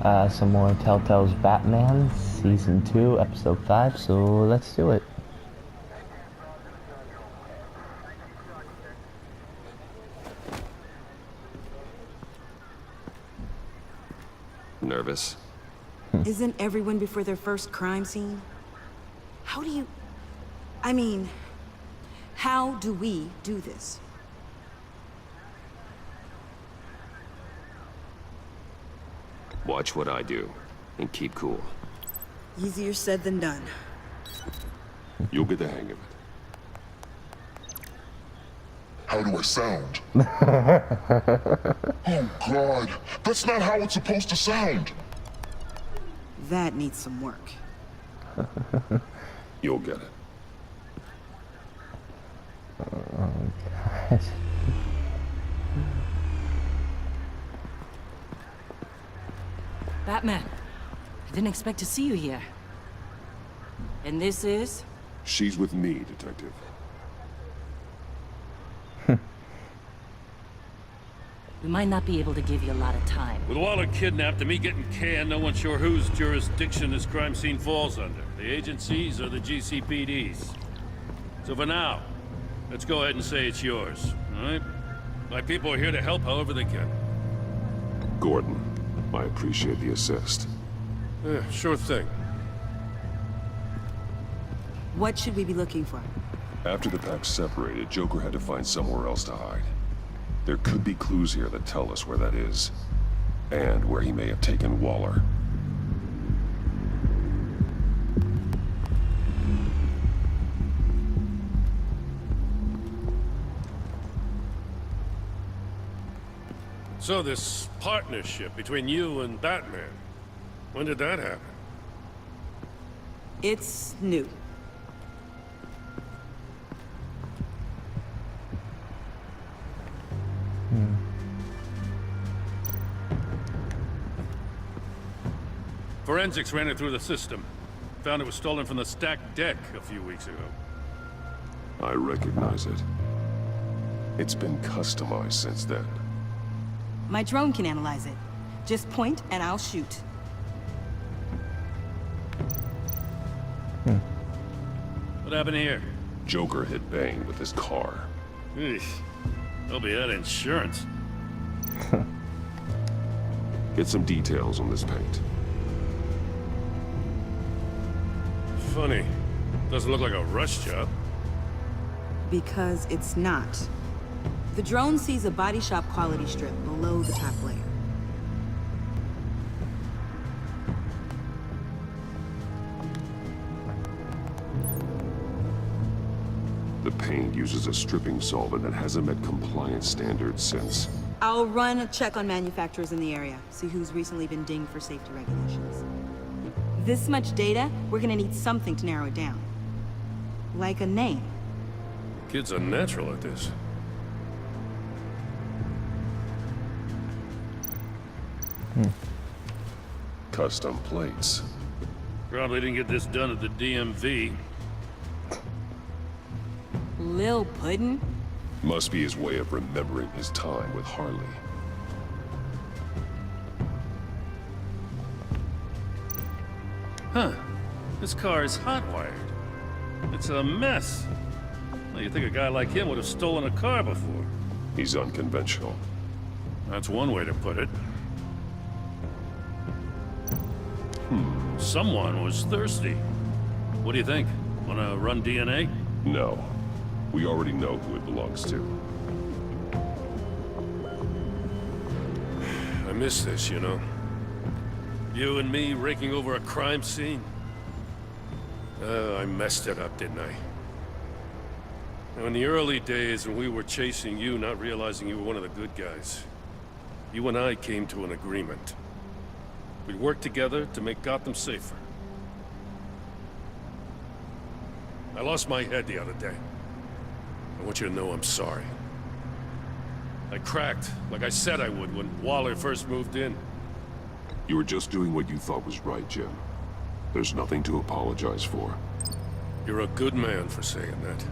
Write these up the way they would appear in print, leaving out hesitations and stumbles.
Some more Telltale's Batman, Season 2, Episode 5, so let's do it. Nervous? Isn't everyone before their first crime scene? How do you... I mean, how do we do this? Watch what I do, and keep cool. Easier said than done. You'll get the hang of it. How do I sound? Oh God, that's not how it's supposed to sound. That needs some work. You'll get it. Batman, I didn't expect to see you here. And this is? She's with me, Detective. We might not be able to give you a lot of time. With Waller kidnapped and me getting canned, no one's sure whose jurisdiction this crime scene falls under. The agencies or the GCPD's. So for now, let's go ahead and say it's yours, all right? My people are here to help however they can. Gordon, I appreciate the assist. Yeah, sure thing. What should we be looking for? After the pack separated, Joker had to find somewhere else to hide. There could be clues here that tell us where that is, and where he may have taken Waller. So this partnership between you and Batman, when did that happen? It's new. Forensics ran it through the system. Found it was stolen from the stacked deck a few weeks ago. I recognize it. It's been customized since then. My drone can analyze it. Just point and I'll shoot. What happened here? Joker hit Bane with his car. Eesh. Hope he had insurance. Get some details on this paint. Funny. Doesn't look like a rush job. Because it's not. The drone sees a body shop quality strip below the top layer. The paint uses a stripping solvent that hasn't met compliance standards since. I'll run a check on manufacturers in the area, see who's recently been dinged for safety regulations. This much data, we're gonna need something to narrow it down. Like a name. Kids are natural at this. Custom plates. Probably didn't get this done at the DMV. Lil Puddin'? Must be his way of remembering his time with Harley. Huh. This car is hot-wired. It's a mess. Well, you'd think a guy like him would have stolen a car before. He's unconventional. That's one way to put it. Someone was thirsty. What do you think? Wanna run DNA? No. We already know who it belongs to. I miss this, you know. You and me raking over a crime scene. I messed it up, didn't I? Now, in the early days when we were chasing you, not realizing you were one of the good guys, you and I came to an agreement. We'd work together to make Gotham safer. I lost my head the other day. I want you to know I'm sorry. I cracked, like I said I would when Waller first moved in. You were just doing what you thought was right, Jim. There's nothing to apologize for. You're a good man for saying that.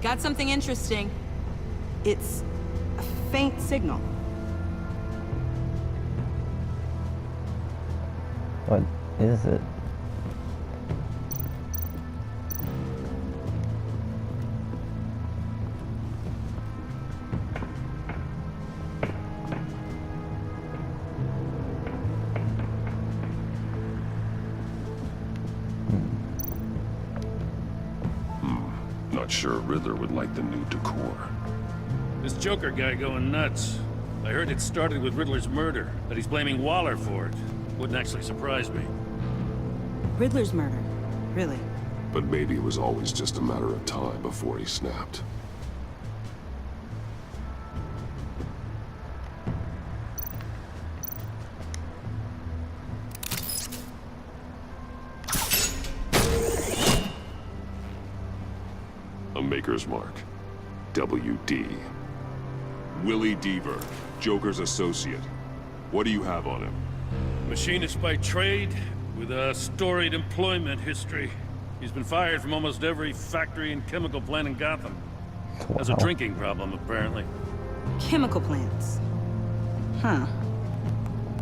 Got something interesting. It's a faint signal. What is it? Not sure Riddler would like the new decor. This Joker guy going nuts. I heard it started with Riddler's murder, that he's blaming Waller for it. Wouldn't actually surprise me. Riddler's murder. Really? But maybe it was always just a matter of time before he snapped. A Maker's Mark. WD. Willie Deaver, Joker's associate. What do you have on him? Machinist by trade, with a storied employment history. He's been fired from almost every factory and chemical plant in Gotham. Has a drinking problem, apparently. Chemical plants. Huh.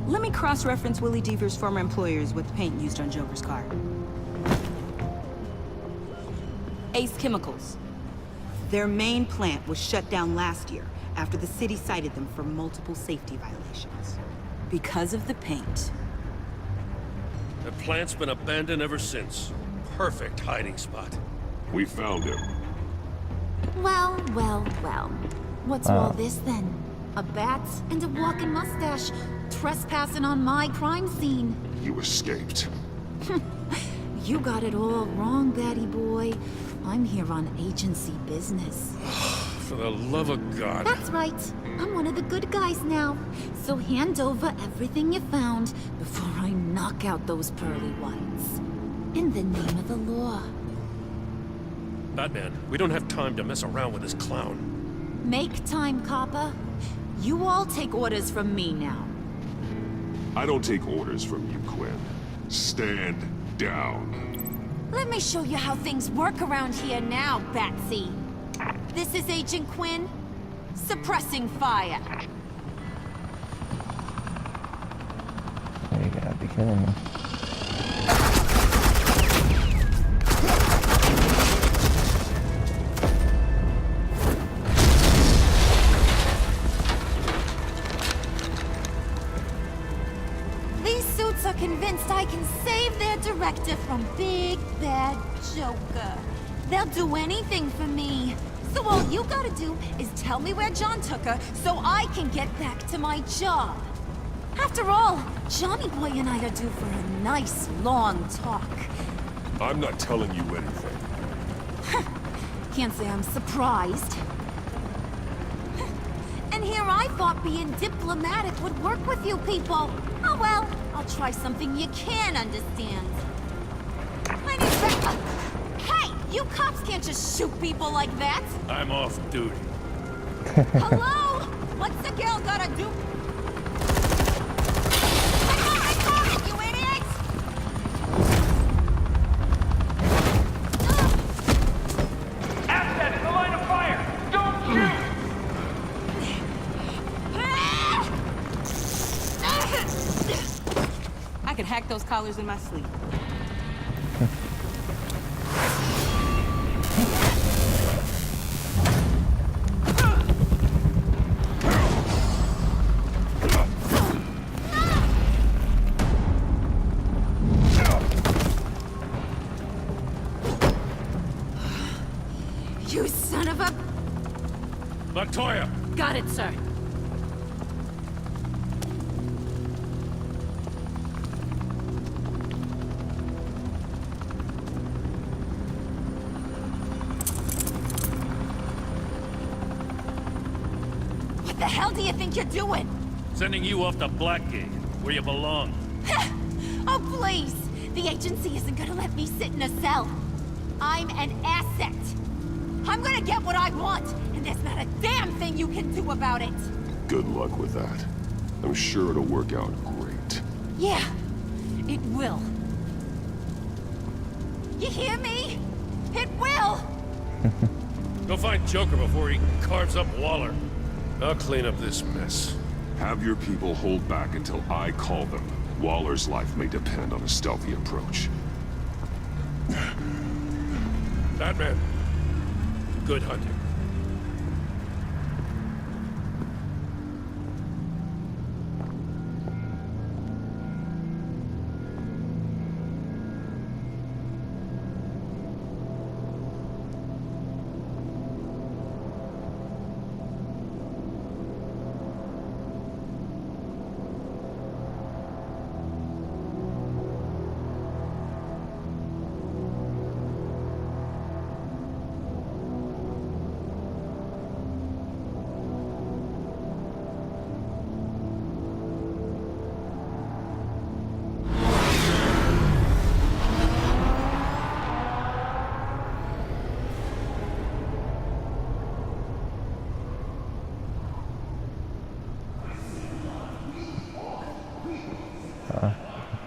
Let me cross-reference Willie Deaver's former employers with the paint used on Joker's car. Ace Chemicals. Their main plant was shut down last year after the city cited them for multiple safety violations. Because of the paint. The plant's been abandoned ever since. Perfect hiding spot. We found him. Well, well, well. What's all this then? A bat and a walking mustache trespassing on my crime scene. You escaped. You got it all wrong, Batty boy. I'm here on agency business. For the love of God. That's right. I'm one of the good guys now. So hand over everything you found before I knock out those pearly whites. In the name of the law. Batman, we don't have time to mess around with this clown. Make time, copper. You all take orders from me now. I don't take orders from you, Quinn. Stand down. Let me show you how things work around here now, Batsy. This is Agent Quinn, suppressing fire. You gotta be kidding me. These suits are convinced I can save their director from Big Bad Joker. They'll do anything for me. So all you gotta do is tell me where John took her so I can get back to my job. After all, Johnny Boy and I are due for a nice long talk. I'm not telling you anything. Can't say I'm surprised. And here I thought being diplomatic would work with you people. Oh well, I'll try something you can understand. I need Hey, you cops can't just shoot people like that. I'm off duty. Hello? What's the girl gotta do? I got it, you idiots! Asset in the line of fire! Don't shoot! I could hack those collars in my sleep. You son of a... Latoya! Got it, sir. What the hell do you think you're doing? Sending you off to Blackgate, where you belong. Oh, please! The agency isn't gonna let me sit in a cell. I'm an asset. I'm gonna get what I want, and there's not a damn thing you can do about it. Good luck with that. I'm sure it'll work out great. Yeah, it will. You hear me? It will! Go find Joker before he carves up Waller. I'll clean up this mess. Have your people hold back until I call them. Waller's life may depend on a stealthy approach. Batman, good hunting.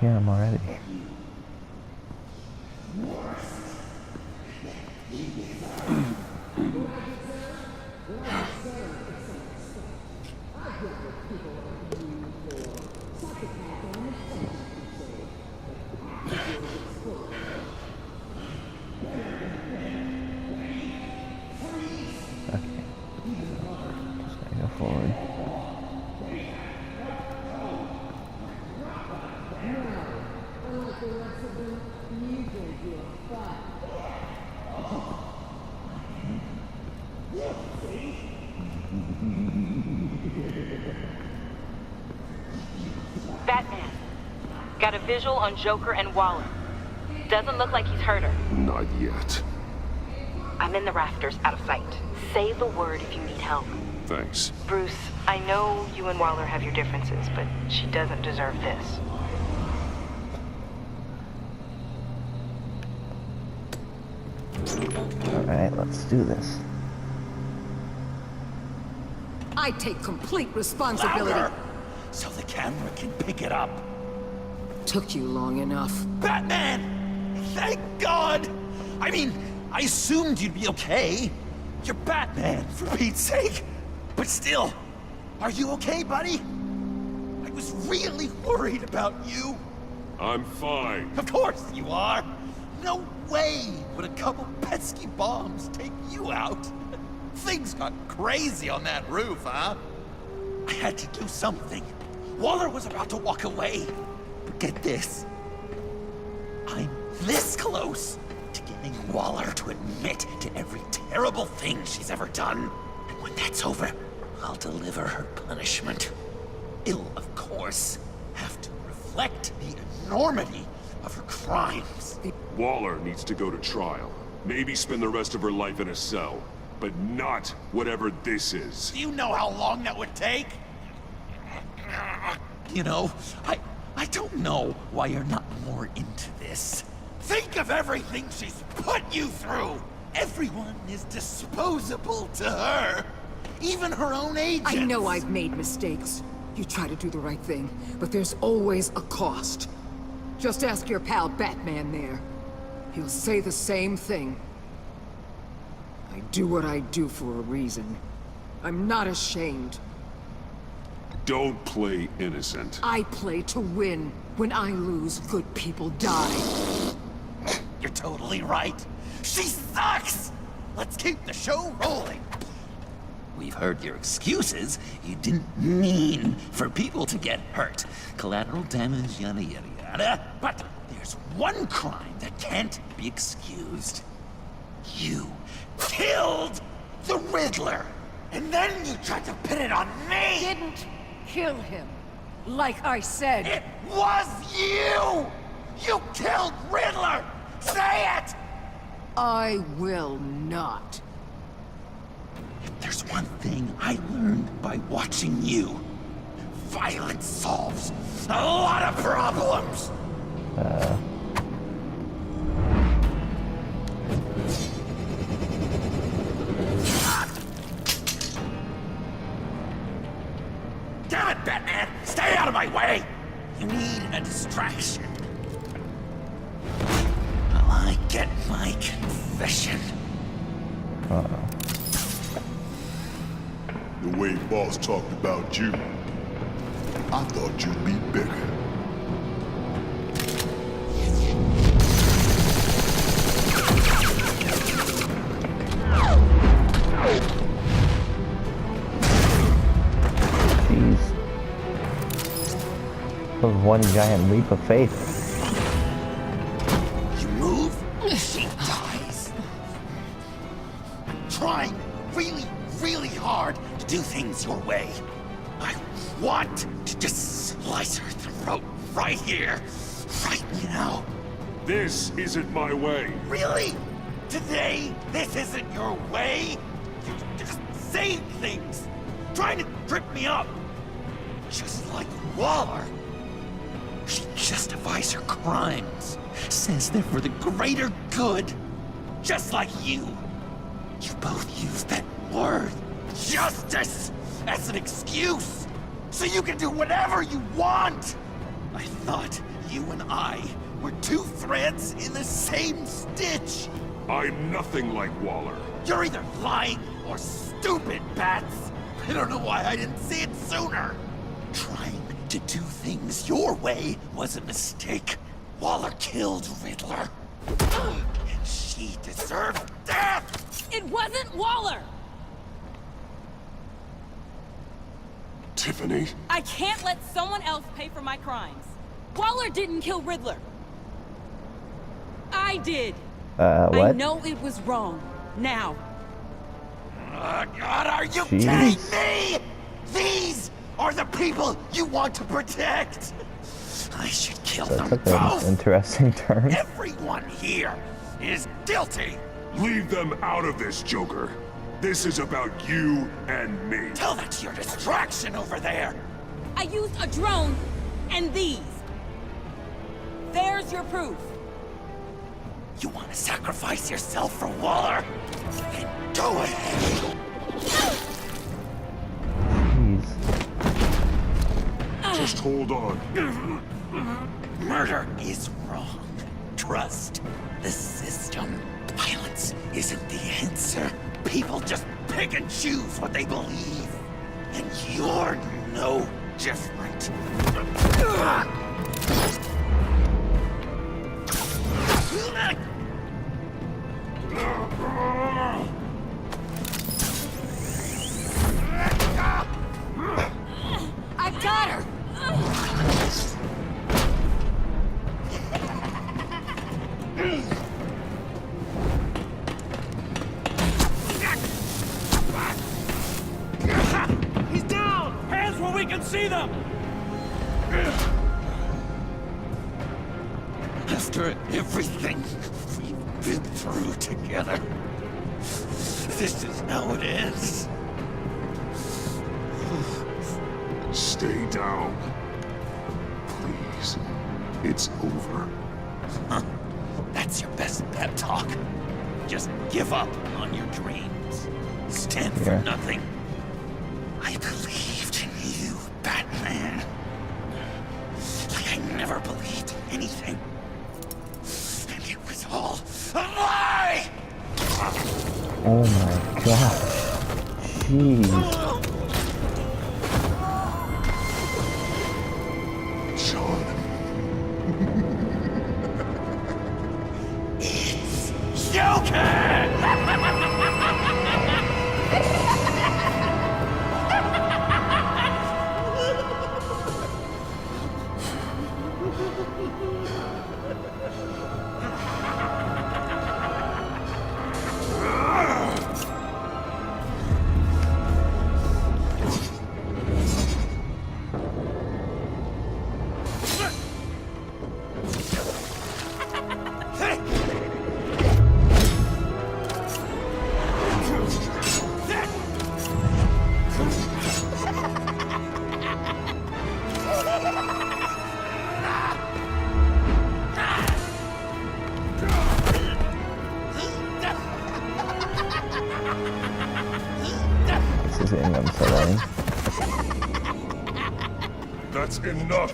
Here I'm already. Okay. Just gotta go forward. Batman, got a visual on Joker and Waller. Doesn't look like he's hurt her. Not yet. I'm in the rafters, out of sight. Say the word if you need help. Thanks. Bruce, I know you and Waller have your differences, but she doesn't deserve this. Alright, let's do this. I take complete responsibility. Louder! So the camera can pick it up. Took you long enough. Batman! Thank God! I mean, I assumed you'd be okay. You're Batman, for Pete's sake. But still, are you okay, buddy? I was really worried about you. I'm fine. Of course you are. No way would a couple pesky bombs take you out. Things got crazy on that roof, huh? I had to do something. Waller was about to walk away. But get this. I'm this close to getting Waller to admit to every terrible thing she's ever done. And when that's over, I'll deliver her punishment. It'll, of course, have to reflect the enormity of her crimes. Waller needs to go to trial. Maybe spend the rest of her life in a cell. But not whatever this is. Do you know how long that would take? You know, I don't know why you're not more into this. Think of everything she's put you through! Everyone is disposable to her. Even her own agents. I know I've made mistakes. You try to do the right thing, but there's always a cost. Just ask your pal Batman there. He'll say the same thing. I do what I do for a reason. I'm not ashamed. Don't play innocent. I play to win. When I lose, good people die. You're totally right. She sucks! Let's keep the show rolling. We've heard your excuses. You didn't mean for people to get hurt. Collateral damage, yada yada yada. But there's one crime that can't be excused. You killed the Riddler! And then you tried to pin it on me! Didn't kill him. Like I said. It was you! You killed Riddler! Say it! I will not. If there's one thing I learned by watching you, violence solves a lot of problems! Damn it, Batman! Stay out of my way! You need a distraction. While I get my confession. Uh-oh. boss talked about you. I thought you'd be bigger. Jeez. That was one giant leap of faith. You move, she dies. Trying really, really hard to do things your way. I want to just slice her throat right here, right now. This isn't my way. Really? Today, this isn't your way? You're just saying things, trying to trip me up. Just like Waller. She justifies her crimes, says they're for the greater good. Just like you. You both use that word, justice, as an excuse, so you can do whatever you want. I thought you and I were two threads in the same stitch. I'm nothing like Waller. You're either lying or stupid, Bats. I don't know why I didn't see it sooner. Trying to do things your way was a mistake. Waller killed Riddler. And she deserved death! It wasn't Waller! Tiffany? I can't let someone else pay for my crimes. Waller didn't kill Riddler. I did. What? I know it was wrong. Now. God, are you Jeez. kidding me? These are the people you want to protect. I should kill That them took both. an interesting turn. Everyone here is guilty. Leave them out of this, Joker. This is about you and me. Tell that to your distraction over there. I used a drone and these. There's your proof. You want to sacrifice yourself for Waller? Then go ahead. Jeez. Just hold on. Murder is wrong. Trust the system. Violence isn't the answer. People just pick and choose what they believe. And you're no different. I got her! He's down! Hands where we can see them! After everything we've been through together, this is how it ends. Stay down. Please. It's over. That's your best pep talk. Just give up on your dreams. Stand for Yeah. nothing. I believed in you, Batman. Like I never believed anything. And it was all a lie! Oh my gosh. Jeez. Sean. It's Joker! This is getting unsettling. That's enough.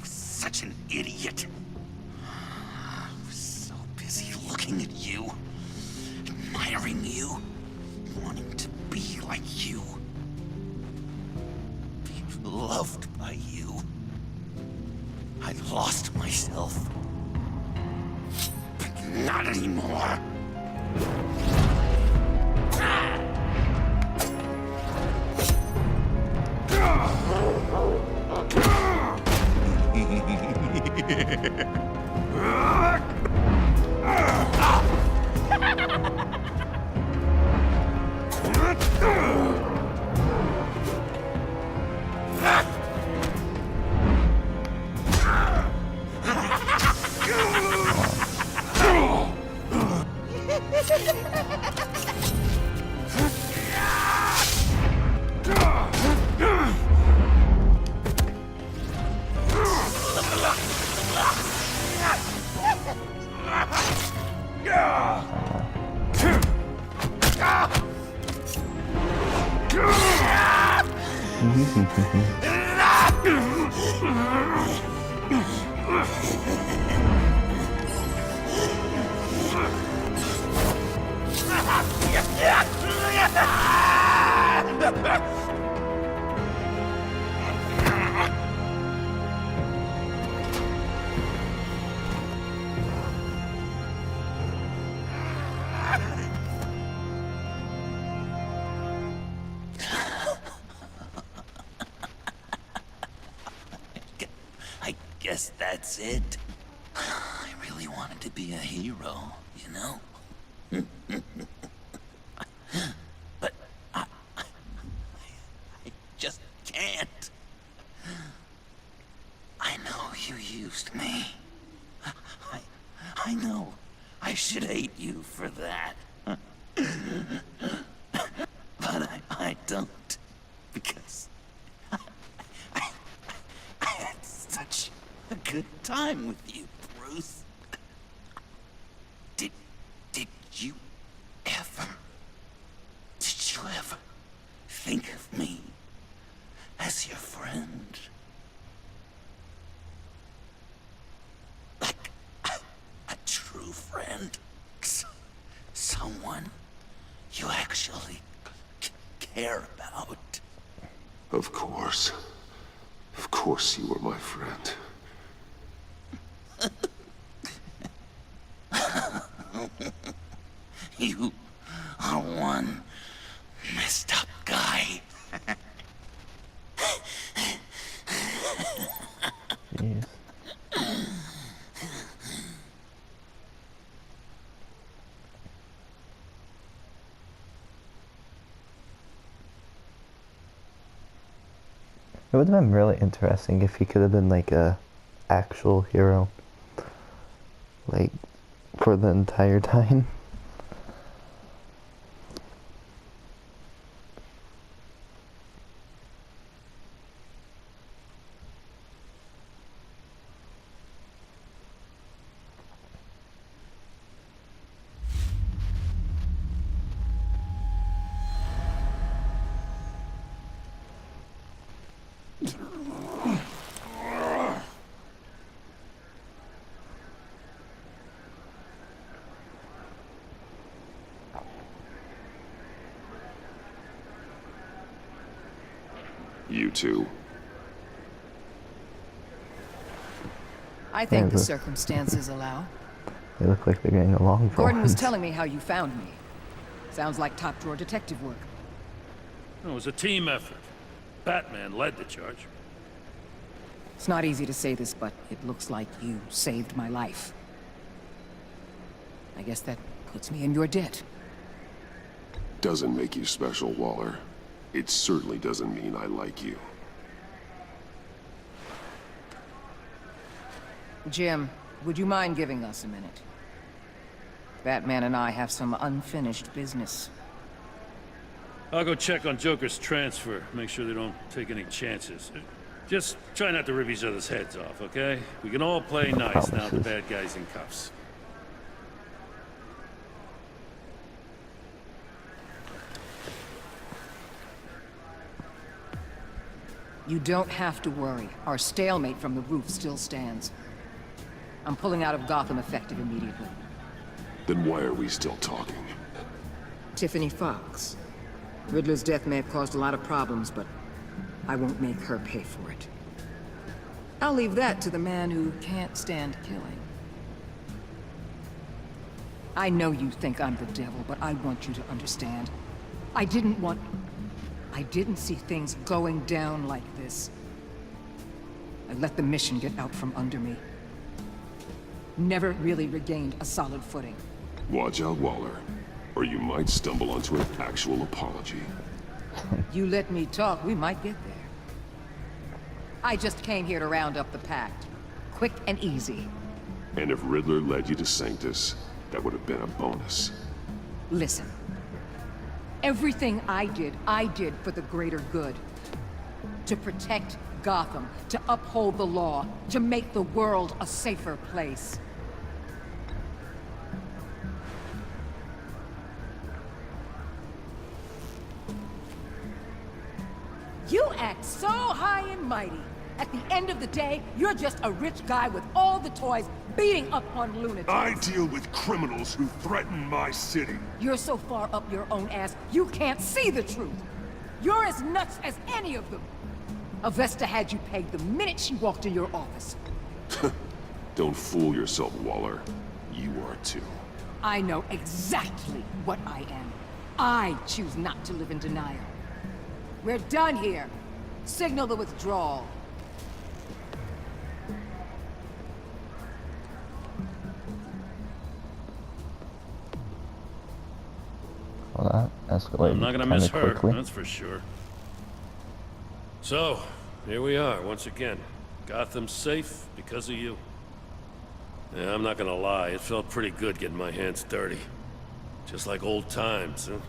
Such an idiot. I was so busy looking at you, admiring you, wanting to be like you, be loved by you. I lost myself. But not anymore. I guess that's it. I really wanted to be a hero, you know? But I just can't. I know you used me. I know I should hate you for that. But I don't. Because I had such a good time with you, Bruce. Did you ever think of me as your friend? Like a true friend? Someone you actually care about? Of course. Of course you were my friend. You are one messed up guy. Jeez. It would have been really interesting if he could have been like a actual hero, like for the entire time. You too. I think Yeah, the but- circumstances allow. They look like they're getting along for Gordon was once. telling me how you found me. Sounds like top-drawer detective work. It was a team effort. Batman led the charge. It's not easy to say this, but it looks like you saved my life. I guess that puts me in your debt. Doesn't make you special, Waller. It certainly doesn't mean I like you. Jim, would you mind giving us a minute? Batman and I have some unfinished business. I'll go check on Joker's transfer, make sure they don't take any chances. Just try not to rip each other's heads off, okay? We can all play nice now the bad guy's in cuffs. You don't have to worry. Our stalemate from the roof still stands. I'm pulling out of Gotham effective immediately. Then why are we still talking? Tiffany Fox. Riddler's death may have caused a lot of problems, but I won't make her pay for it. I'll leave that to the man who can't stand killing. I know you think I'm the devil, but I want you to understand. I didn't see things going down like this. I let the mission get out from under me. Never really regained a solid footing. Watch out, Waller, or you might stumble onto an actual apology. You let me talk, we might get there. I just came here to round up the Pact. Quick and easy. And if Riddler led you to Sanctus, that would have been a bonus. Listen. Everything I did for the greater good. To protect Gotham, to uphold the law, to make the world a safer place. You act so high and mighty. At the end of the day, you're just a rich guy with all the toys beating up on lunatics. I deal with criminals who threaten my city. You're so far up your own ass, you can't see the truth. You're as nuts as any of them. Avesta had you pegged the minute she walked in your office. Don't fool yourself, Waller. You are too. I know exactly what I am. I choose not to live in denial. We're done here. Signal the withdrawal. Well, that escalated I'm not gonna miss her, quickly. that's for sure. So, here we are, once again. Gotham's safe because of you. Yeah, I'm not gonna lie, it felt pretty good getting my hands dirty. Just like old times, huh?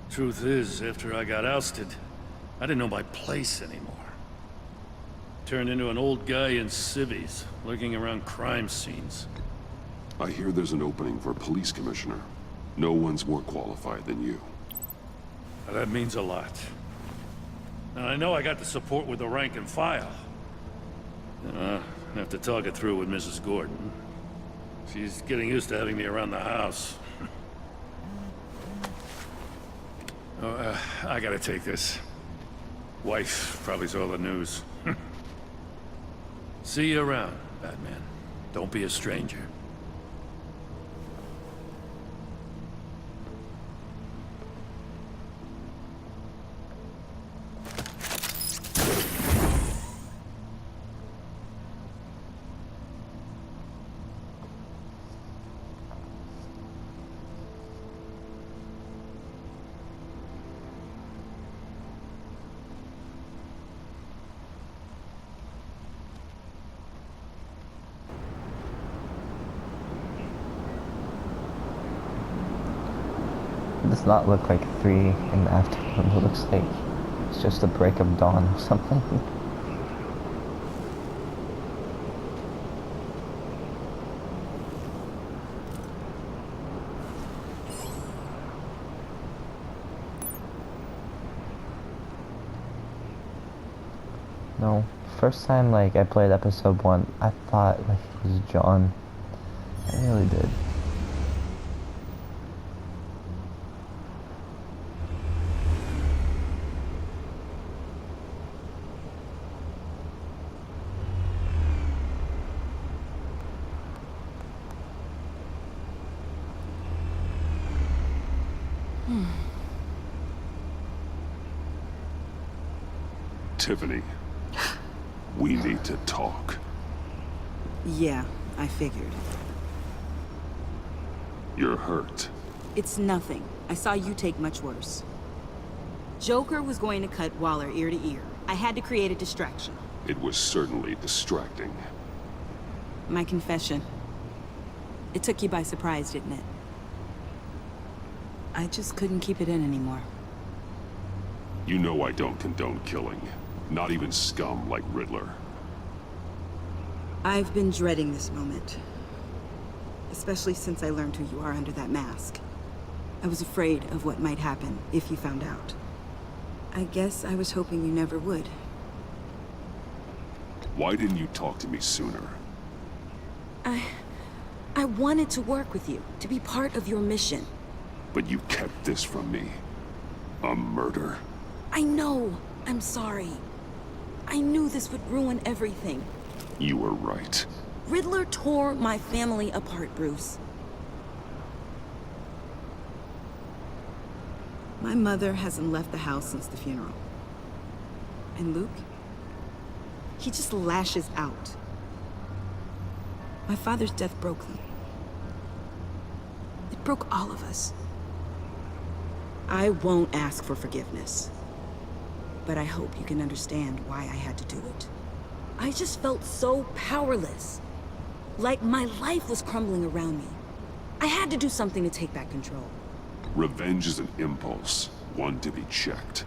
Truth is, after I got ousted, I didn't know my place anymore. Turned into an old guy in civvies, lurking around crime scenes. I hear there's an opening for police commissioner. No one's more qualified than you. Now, that means a lot. And I know I got the support with the rank and file. I have to talk it through with Mrs. Gordon. She's getting used to having me around the house. I gotta take this. Wife probably saw the news. See you around, Batman. Don't be a stranger. It does not look like 3 in the afternoon. It looks like it's just the break of dawn or something. No, first time like I played episode 1, I thought like it was John. I really did. Tiffany, we need to talk. Yeah, I figured. You're hurt. It's nothing. I saw you take much worse. Joker was going to cut Waller ear to ear. I had to create a distraction. It was certainly distracting. My confession. It took you by surprise, didn't it? I just couldn't keep it in anymore. You know I don't condone killing. Not even scum like Riddler. I've been dreading this moment. Especially since I learned who you are under that mask. I was afraid of what might happen if you found out. I guess I was hoping you never would. Why didn't you talk to me sooner? I wanted to work with you, to be part of your mission. But you kept this from me. A murder. I know. I'm sorry. I knew this would ruin everything. You were right. Riddler tore my family apart, Bruce. My mother hasn't left the house since the funeral. And Luke? He just lashes out. My father's death broke them. It broke all of us. I won't ask for forgiveness. But I hope you can understand why I had to do it. I just felt so powerless. Like my life was crumbling around me. I had to do something to take back control. Revenge is an impulse, one to be checked.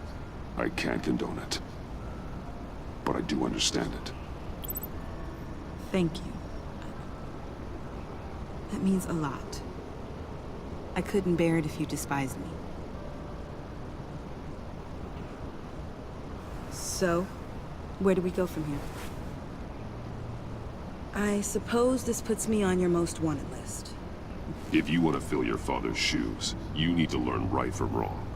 I can't condone it. But I do understand it. Thank you. That means a lot. I couldn't bear it if you despised me. So, where do we go from here? I suppose this puts me on your most wanted list. If you want to fill your father's shoes, you need to learn right from wrong.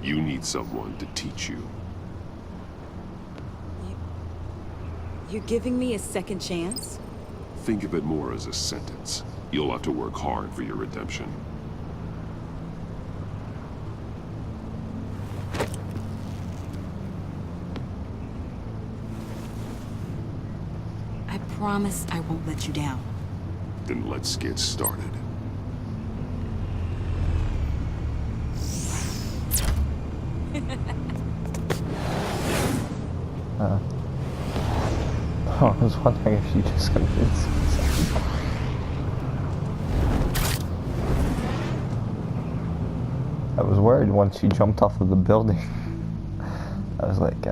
You need someone to teach you. You're giving me a second chance? Think of it more as a sentence. You'll have to work hard for your redemption. I promise I won't let you down. Then let's get started. I was wondering if you just committed suicide. I was worried once you jumped off of the building. I was like,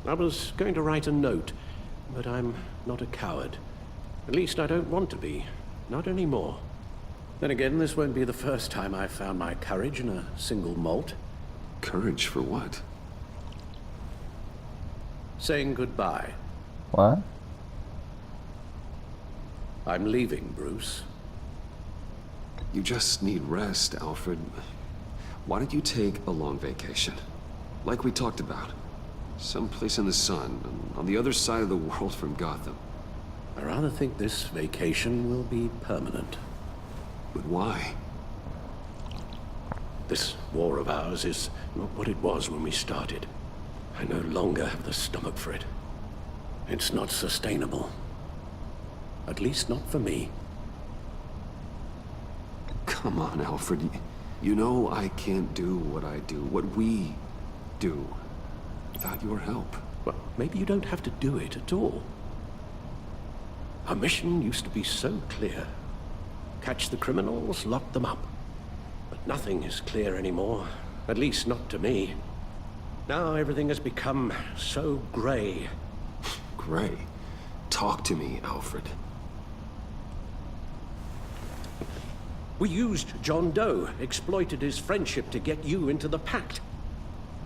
I was going to write a note, but I'm not a coward. At least I don't want to be. Not anymore. Then again, this won't be the first time I've found my courage in a single malt. Courage for what? Saying goodbye. what? I'm leaving, Bruce. You just need rest, Alfred. Why don't you take a long vacation? Like we talked about. Someplace in the sun, on the other side of the world from Gotham. I rather think this vacation will be permanent. But why? This war of ours is not what it was when we started. I no longer have the stomach for it. It's not sustainable. At least not for me. Come on, Alfred. You know I can't do what I do, what we do, without your help. Well, maybe you don't have to do it at all. Our mission used to be so clear. Catch the criminals, lock them up. But nothing is clear anymore. At least not to me. Now everything has become so gray. Gray? Talk to me, Alfred. We used John Doe, exploited his friendship to get you into the pact.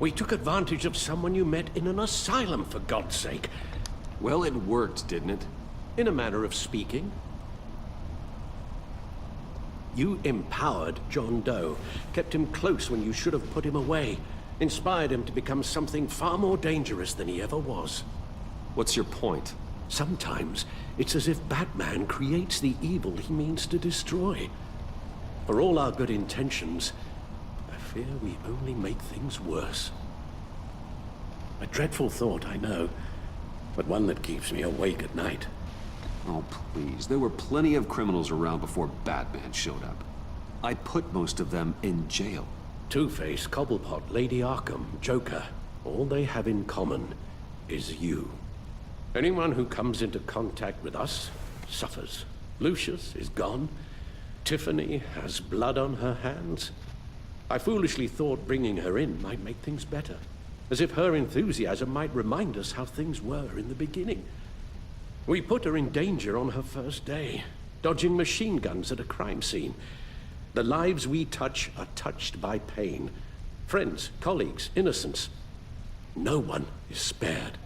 We took advantage of someone you met in an asylum, for God's sake. Well, it worked, didn't it? In a manner of speaking. You empowered John Doe, kept him close when you should have put him away, inspired him to become something far more dangerous than he ever was. What's your point? Sometimes, it's as if Batman creates the evil he means to destroy. For all our good intentions, I fear we only make things worse. A dreadful thought, I know, but one that keeps me awake at night. Oh, please. There were plenty of criminals around before Batman showed up. I put most of them in jail. Two-Face, Cobblepot, Lady Arkham, Joker, all they have in common is you. Anyone who comes into contact with us suffers. Lucius is gone. Tiffany has blood on her hands. I foolishly thought bringing her in might make things better, as if her enthusiasm might remind us how things were in the beginning. We put her in danger on her first day, dodging machine guns at a crime scene. The lives we touch are touched by pain. Friends, colleagues, innocents. No one is spared.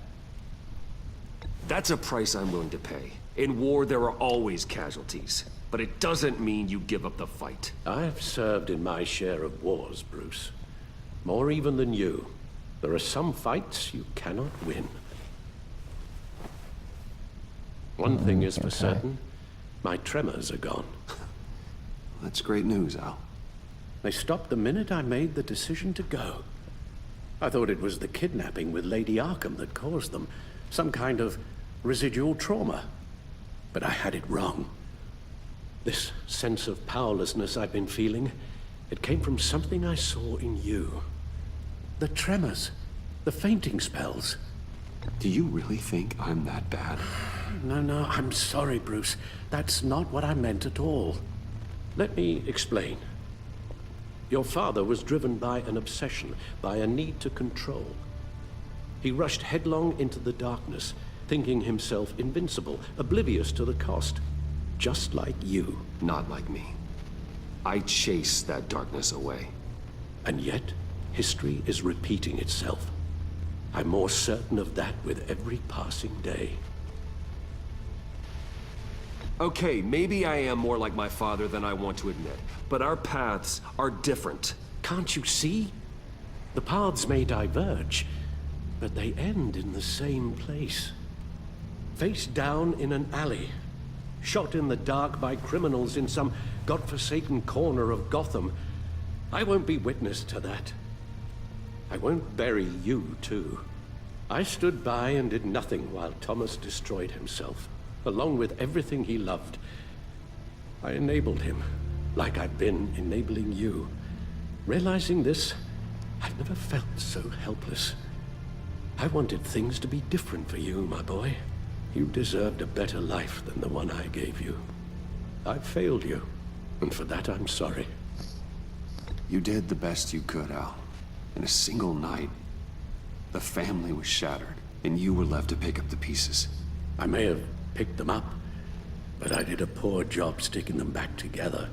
That's a price I'm willing to pay. In war, there are always casualties. But it doesn't mean you give up the fight. I've served in my share of wars, Bruce. More even than you. There are some fights you cannot win. One thing is for certain, my tremors are gone. That's great news, Al. They stopped the minute I made the decision to go. I thought it was the kidnapping with Lady Arkham that caused them. Some kind of residual trauma. But I had it wrong. This sense of powerlessness I've been feeling, it came from something I saw in you. The tremors, the fainting spells. Do you really think I'm that bad? No, I'm sorry, Bruce. That's not what I meant at all. Let me explain. Your father was driven by an obsession, by a need to control. He rushed headlong into the darkness, thinking himself invincible, oblivious to the cost. Just like you. Not like me. I chase that darkness away. And yet, history is repeating itself. I'm more certain of that with every passing day. Okay, maybe I am more like my father than I want to admit, but our paths are different. Can't you see? The paths may diverge, but they end in the same place. Face down in an alley, shot in the dark by criminals in some godforsaken corner of Gotham. I won't be witness to that. I won't bury you, too. I stood by and did nothing while Thomas destroyed himself, along with everything he loved. I enabled him, like I've been enabling you. Realizing this, I've never felt so helpless. I wanted things to be different for you, my boy. You deserved a better life than the one I gave you. I failed you, and for that I'm sorry. You did the best you could, Al. In a single night, the family was shattered, and you were left to pick up the pieces. I may have picked them up, but I did a poor job sticking them back together.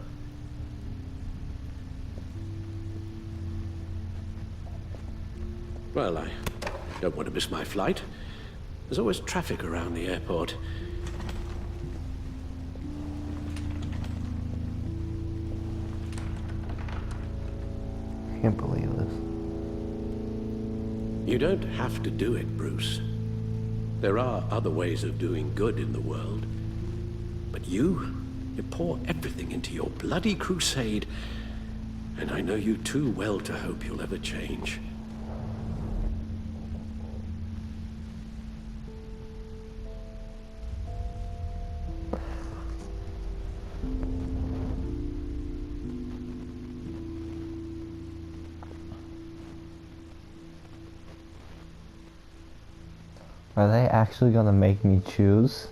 Well, I don't want to miss my flight. There's always traffic around the airport. I can't believe this. You don't have to do it, Bruce. There are other ways of doing good in the world. But you pour everything into your bloody crusade, and I know you too well to hope you'll ever change. Are they actually gonna make me choose?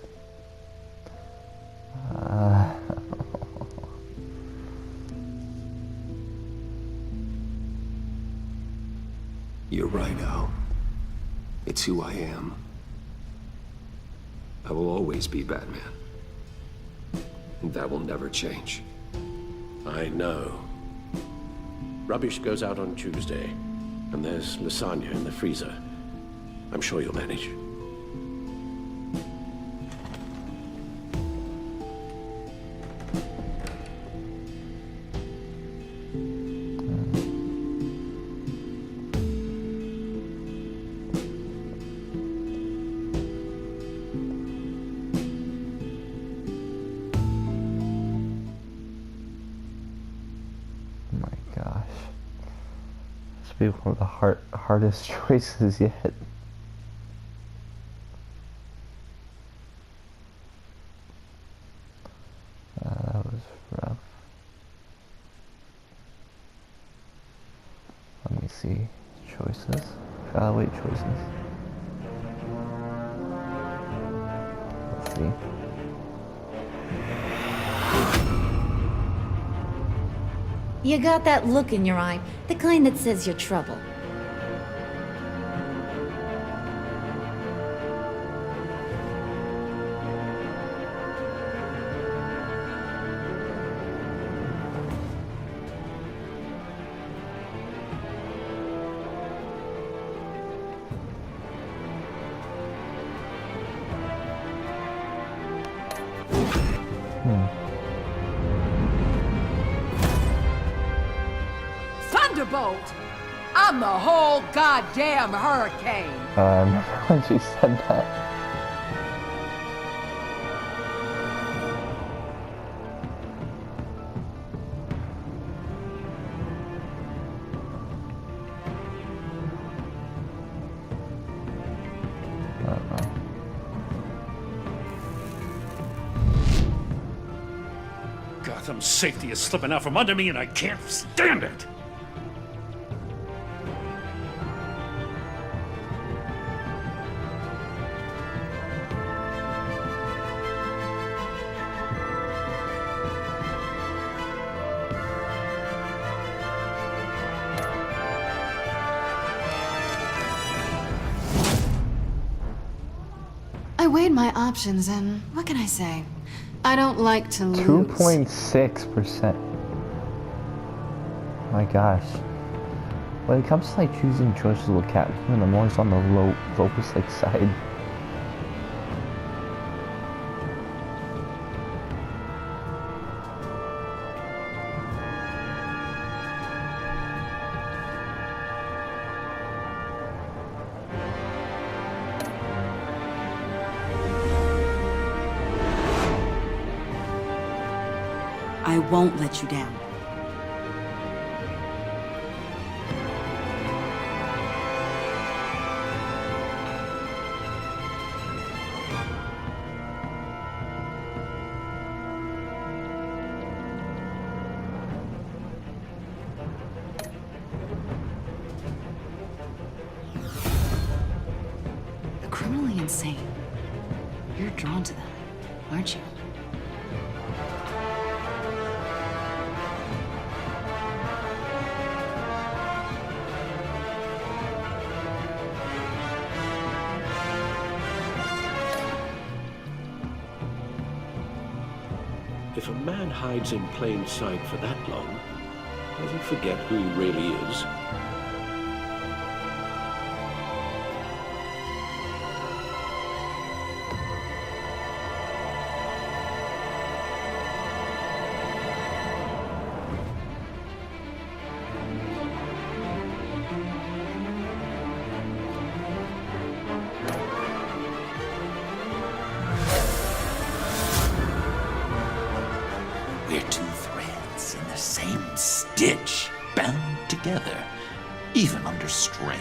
You're right, Al. It's who I am. I will always be Batman. And that will never change. I know. Rubbish goes out on Tuesday, and there's lasagna in the freezer. I'm sure you'll manage. be one of the hardest choices yet. That was rough. Let me see. Choices. Evaluate choices. Let's see. You got that look in your eye, the kind that says you're trouble. Thunderbolt! I'm the whole goddamn hurricane! I remember when she said that. Gotham's safety is slipping out from under me and I can't stand it! I weighed my options and what can I say? I don't like to lose. 2.6%. My gosh. When it comes to like choosing choices with Catwoman, I'm always on the lowest like side. I won't let you down. The criminally insane. You're drawn to them, aren't you? If a man hides in plain sight for that long, does he forget who he really is? We're two threads in the same stitch, bound together, even under strain.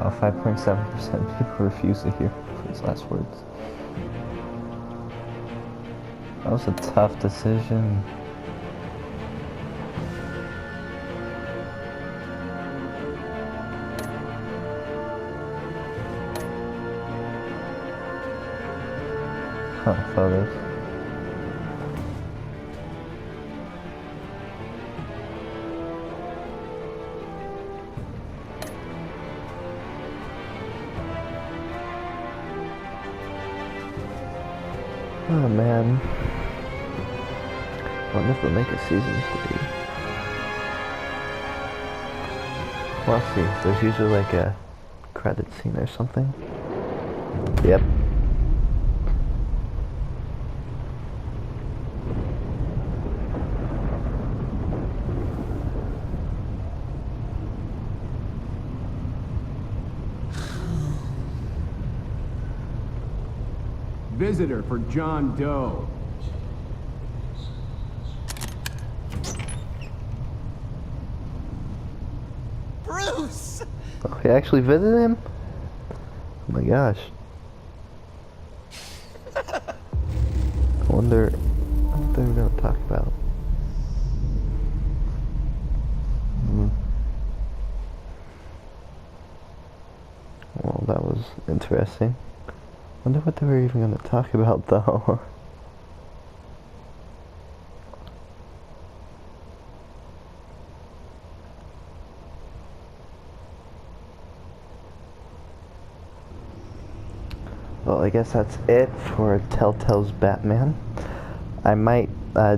Oh, 5.7% people refuse to hear his last words. That was a tough decision. Huh, photos. Oh man. I wonder if they'll make a season 3. We'll see. There's usually like a credit scene or something. Yep. Visitor for John Doe. Bruce! Oh, he actually visited him? Oh my gosh. I wonder what they were going to talk about. Well, that was interesting. Wonder what they were even going to talk about, though. Well, I guess that's it for Telltale's Batman. I might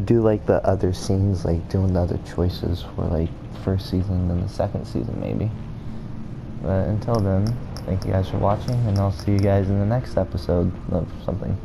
do like the other scenes, like doing the other choices for like first season and the second season maybe. But until then, thank you guys for watching, and I'll see you guys in the next episode of something.